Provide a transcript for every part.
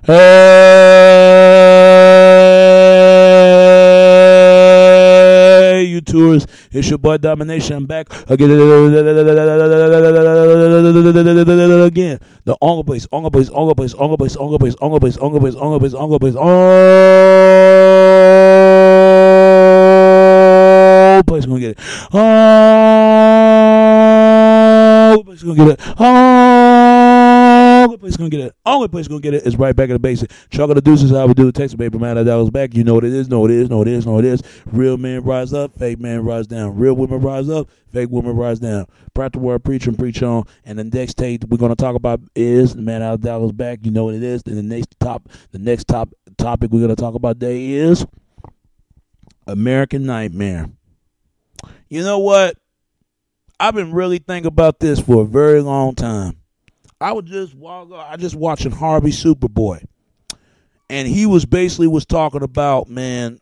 Hey, you tourists, it's your boy Domination. I'm back again. The Ongle Place, Ongle Place, Ongle Place, Ongle Place, Ongle Place, Ongle Place, Ongle Place, Ongle Place, Ongle Place, Ongle Place gonna get it. Ongle Place gonna get it. Only place gonna get it. Only place gonna get it is right back in the basic. Chuck of the deuces, how we do. Texas paper man, that was back. You know what it is. Know what it is. Know what it is. Know what it is. Real men rise up. Fake men rise down. Real women rise up. Fake women rise down. Practical word preach and preach on. And the next tape we're gonna talk about is the man out of Dallas back. You know what it is. And the next topic we're gonna talk about today is American Nightmare. You know what? I've been really thinking about this for a very long time. I just watching Harvey Superboy, and he was talking about, man,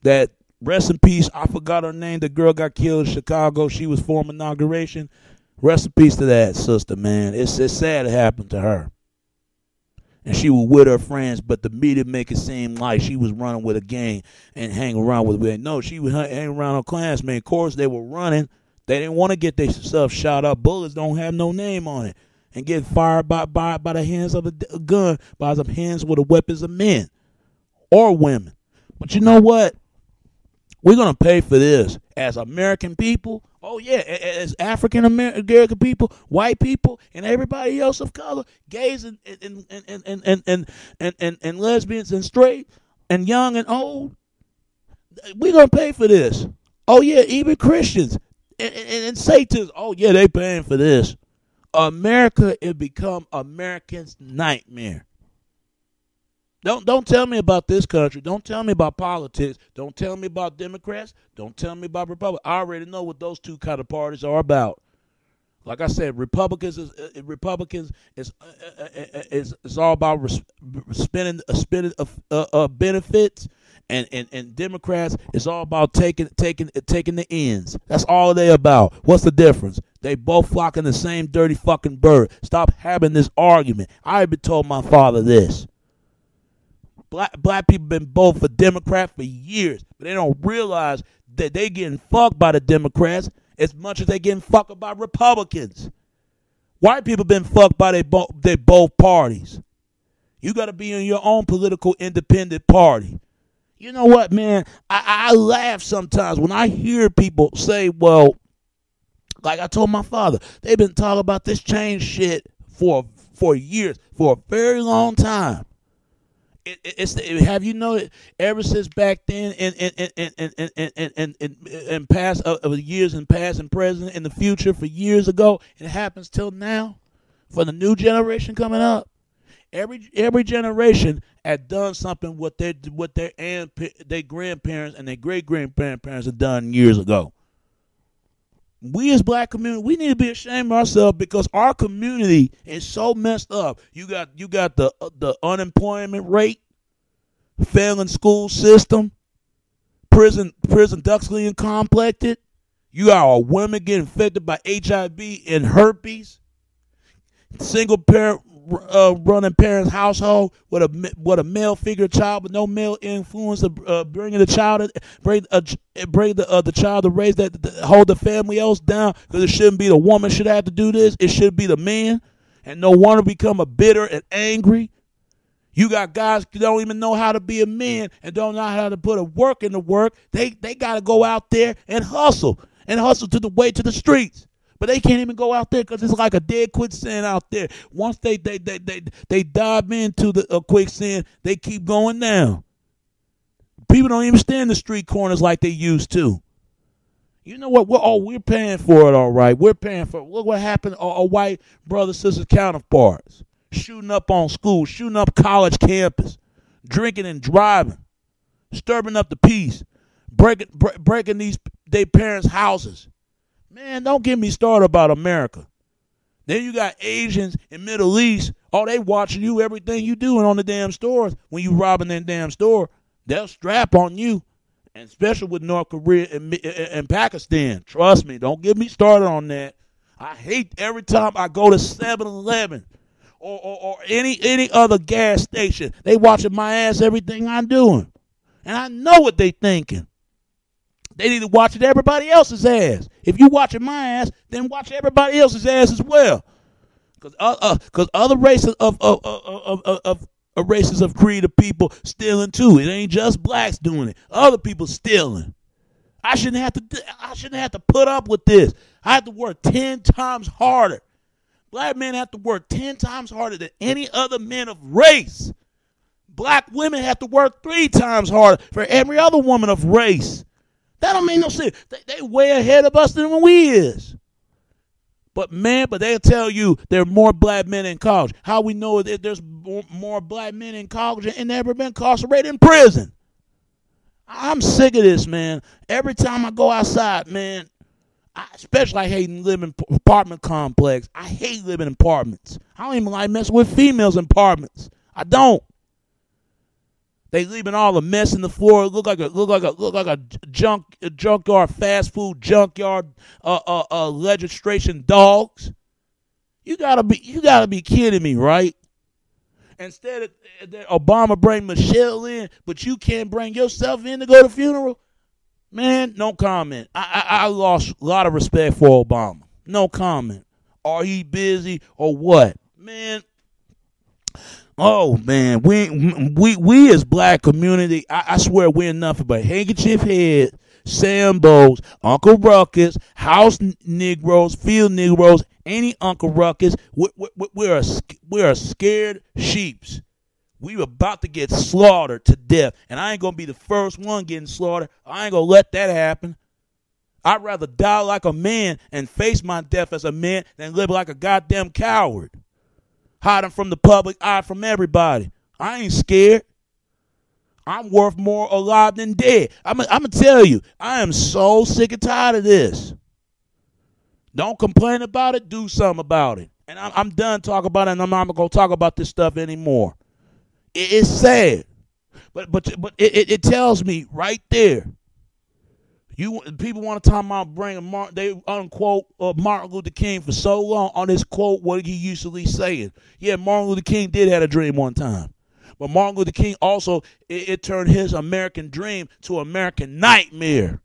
that rest in peace. I forgot her name. The girl got killed in Chicago. She was for inauguration. Rest in peace to that sister, man. It's sad it happened to her, and she was with her friends, but the media make it seem like she was running with a gang and hanging around with it. No, she was hanging around her classmates. Of course, they were running. They didn't want to get their stuff shot up. Bullets don't have no name on it. And get fired by the hands of a gun, by the hands with the weapons of men or women. But you know what? We're going to pay for this as American people. Oh, yeah, as African American people, white people, and everybody else of color, gays and lesbians and straight and young and old. We're going to pay for this. Oh, yeah, even Christians. And Satans, oh yeah, they paying for this. America, it become Americans' nightmare. Don't tell me about this country. Don't tell me about politics. Don't tell me about Democrats. Don't tell me about Republicans. I already know what those two kind of parties are about. Like I said, Republicans is all about spending benefits. And Democrats, it's all about taking the ends. That's all they about. What's the difference? They both flocking the same dirty fucking bird. Stop having this argument. I even told my father this. Black people been both a Democrat for years, but they don't realize that they getting fucked by the Democrats as much as they getting fucked by Republicans. White people been fucked by they both parties. You got to be in your own political independent party. You know what, man? I laugh sometimes when I hear people say, well, like I told my father, they've been talking about this change shit for years, for a very long time. Have you noticed ever since back then in past years and past and present in the future for years ago, it happens till now for the new generation coming up. Every generation had done something what their grandparents and their great grandparents had done years ago. We as black community, we need to be ashamed of ourselves because our community is so messed up. You got the unemployment rate, failing school system, prison duxley and complected. You got our women getting infected by HIV and herpes. Single parent running parents' household with a male figure child, but no male influence of bringing the child, bring the child to raise that, hold the family else down, because it shouldn't be the woman should have to do this. It should be the man, and no wonder become a bitter and angry. You got guys who don't even know how to be a man and don't know how to put a work in the work. They got to go out there and hustle to the way to the streets. But they can't even go out there because it's like a dead quicksand out there. Once they dive into the quicksand, they keep going down. People don't even stand in the street corners like they used to. You know what? We're paying for it, all right. We're paying for it. Look what happened to our white brothers, sisters, counterparts. Shooting up on schools, shooting up college campus, drinking and driving, disturbing up the peace, breaking their parents' houses. Man, don't get me started about America. Then you got Asians in Middle East. Oh, they watching you, everything you doing on the damn stores. When you robbing that damn store, they'll strap on you. And especially with North Korea and Pakistan. Trust me, don't get me started on that. I hate every time I go to 7-Eleven or any other gas station. They watching my ass, everything I'm doing. And I know what they thinking. They need to watch it everybody else's ass. If you watching my ass, then watch everybody else's ass as well. Because other races of races of creative people stealing too. It ain't just blacks doing it. Other people stealing. I shouldn't have to put up with this. I have to work 10 times harder. Black men have to work 10 times harder than any other men of race. Black women have to work 3 times harder for every other woman of race. That don't make no sense. They way ahead of us than we is. But they'll tell you there are more black men in college. How we know that there's more black men in college and never been incarcerated in prison? I'm sick of this, man. Every time I go outside, man, I hate living in apartment complex. I hate living in apartments. I don't even like messing with females in apartments. I don't. They leaving all the mess in the floor. Look like a junkyard, fast food junkyard, legislation dogs. You gotta be kidding me, right? Instead of Obama bring Michelle in, but you can't bring yourself in to go to the funeral. Man, no comment. I lost a lot of respect for Obama. No comment. Are he busy or what? Man. Oh man, we as black community, I swear we're nothing but handkerchief head, Sambos, Uncle Ruckus, house Negroes, field Negroes, any Uncle Ruckus. We're scared sheeps. We about to get slaughtered to death, and I ain't gonna be the first one getting slaughtered. I ain't gonna let that happen. I'd rather die like a man and face my death as a man than live like a goddamn coward. Hiding from the public eye, from everybody. I ain't scared. I'm worth more alive than dead. I'm going to tell you, I am so sick and tired of this. Don't complain about it. Do something about it. And I'm done talking about it, and I'm not going to talk about this stuff anymore. It's sad. But it tells me right there. People want to talk about bringing they unquote Martin Luther King for so long on this quote what he usually saying. Yeah, Martin Luther King did have a dream one time, but Martin Luther King also it turned his American dream to American nightmare.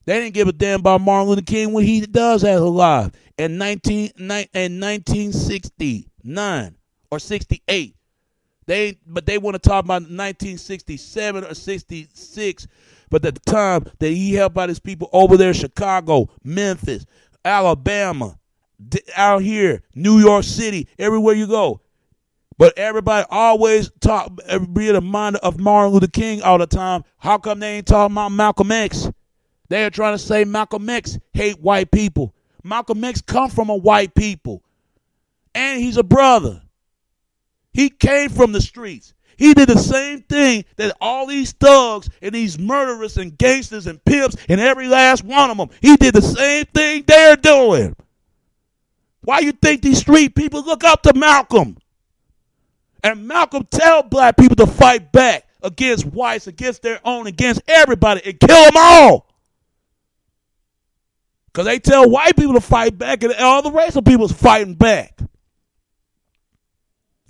They didn't give a damn about Martin Luther King when he does as alive in 1969 or 68. But they want to talk about 1967 or 66. But at the time that he helped out his people over there, Chicago, Memphis, Alabama, out here, New York City, everywhere you go. But everybody always be reminded of Martin Luther King all the time. How come they ain't talking about Malcolm X? They're trying to say Malcolm X hate white people. Malcolm X come from a white people. And he's a brother. He came from the streets. He did the same thing that all these thugs and these murderers and gangsters and pimps and every last one of them, he did the same thing they're doing. Why you think these street people look up to Malcolm? And Malcolm tell black people to fight back against whites, against their own, against everybody, and kill them all. Because they tell white people to fight back and all the racial people's fighting back.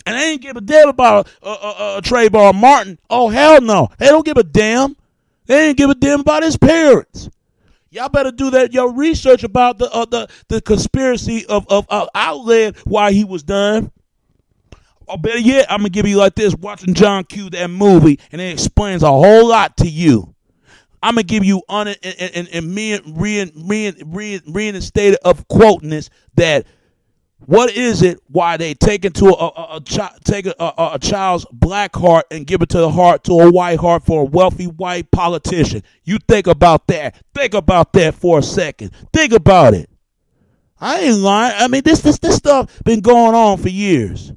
And they ain't give a damn about Trayvon Martin. Oh, hell no. They don't give a damn. They ain't give a damn about his parents. Y'all better do your research about the conspiracy of outlet why he was done. Or better yet, I'm going to give you like this, watching John Q, that movie, and it explains a whole lot to you. I'm going to give you reinstated of quoting this that what is it why they take into a child's black heart and give it to the heart to a white heart for a wealthy white politician? You think about that. Think about that for a second. Think about it. I ain't lying. I mean, this stuff been going on for years.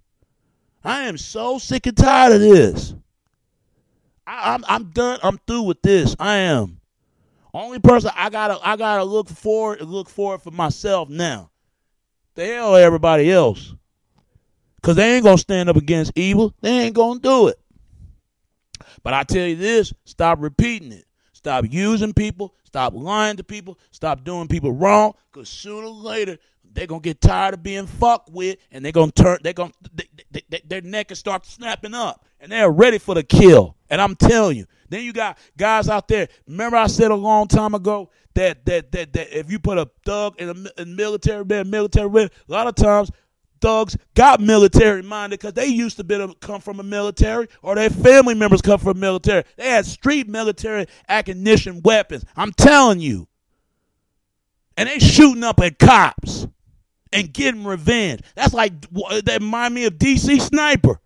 I am so sick and tired of this. I'm done. I'm through with this. I am. Only person I gotta look forward for myself now. The hell everybody else. Because they ain't going to stand up against evil. They ain't going to do it. But I tell you this, stop repeating it. Stop using people. Stop lying to people. Stop doing people wrong. Because sooner or later, they're going to get tired of being fucked with, and they're going to turn, their neck and start snapping up, and they're ready for the kill. And I'm telling you, then you got guys out there. Remember I said a long time ago that if you put a thug in a military, a lot of times thugs got military minded because they used to come from a military, or their family members come from military. They had street military ammunition weapons. I'm telling you. And they shooting up at cops and getting revenge. That's like, that remind me of DC Sniper.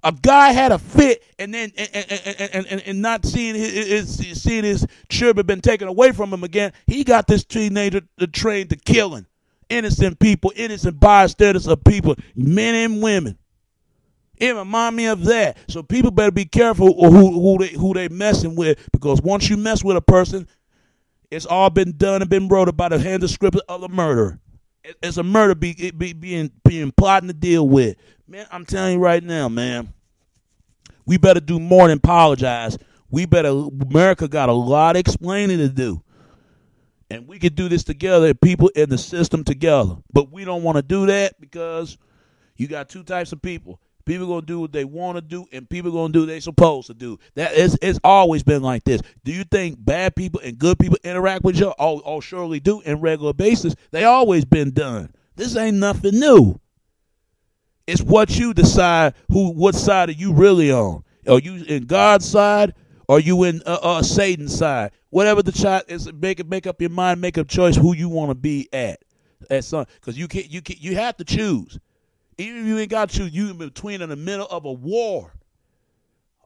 A guy had a fit, and then and not seeing his children been taken away from him again. He got this teenager trained to killing innocent people, innocent bystanders of people, men and women. It remind me of that. So people better be careful who they messing with, because once you mess with a person, it's all been done and been wrote about the hand of script of a murder. It's a murder being plotting to deal with. Man, I'm telling you right now, man, we better do more than apologize. America got a lot of explaining to do. And we could do this together, people in the system together. But we don't want to do that because you got two types of people. People going to do what they want to do, and people going to do what they supposed to do. It's always been like this. Do you think bad people and good people interact with each other? Oh, surely do in regular basis. They always been done. This ain't nothing new. It's what you decide what side are you really on. Are you in God's side, or are you in Satan's side? Whatever the child is, make up your mind, make a choice who you want to be at some, because you have to choose. Even if you ain't got to choose, you in between, in the middle of a war.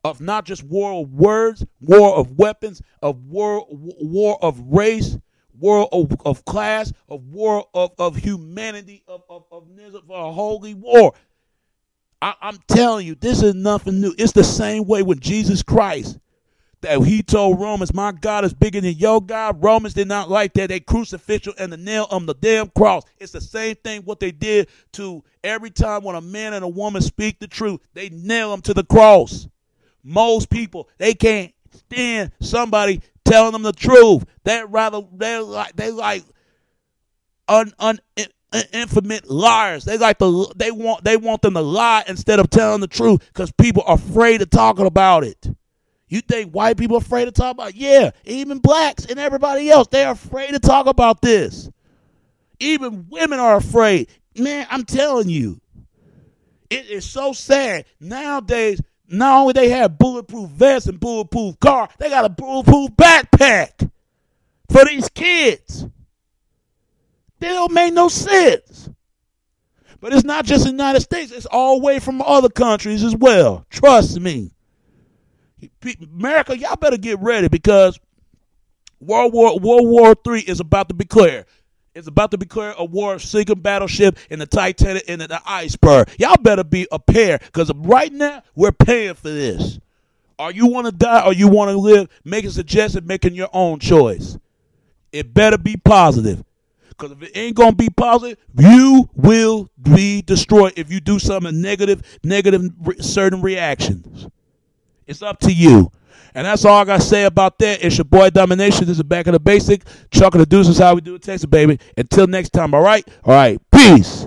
Of not just war of words, war of weapons, of war of race, war of class, of war of humanity, of a holy war. I'm telling you, this is nothing new. It's the same way with Jesus Christ. That he told Romans, my God is bigger than your God. Romans did not like that. They crucifixion and the nail on the damn cross. It's the same thing what they did to every time when a man and a woman speak the truth. They nail them to the cross. Most people, they can't stand somebody telling them the truth. They like infamous liars. They want them to lie instead of telling the truth, because people are afraid of talking about it. You think white people are afraid to talk about it? Yeah, even blacks and everybody else, they're afraid to talk about this. Even women are afraid. Man, I'm telling you, it is so sad. Nowadays, not only they have bulletproof vests and bulletproof car, they got a bulletproof backpack for these kids. They don't make no sense. But it's not just the United States. It's all the way from other countries as well. Trust me. America, y'all better get ready, because World War III is about to be clear. It's about to declare a war of sinking battleship in the Titanic and the iceberg. Y'all better be prepared, because right now we're paying for this. Or you want to die or you want to live, make a suggestion, making your own choice. It better be positive. Because if it ain't going to be positive, you will be destroyed if you do something negative certain reactions. It's up to you. And that's all I got to say about that. It's your boy Domination. This is Back of the Basic. Chuck of the Deuce is how we do it, Texas, baby. Until next time, all right? All right, peace.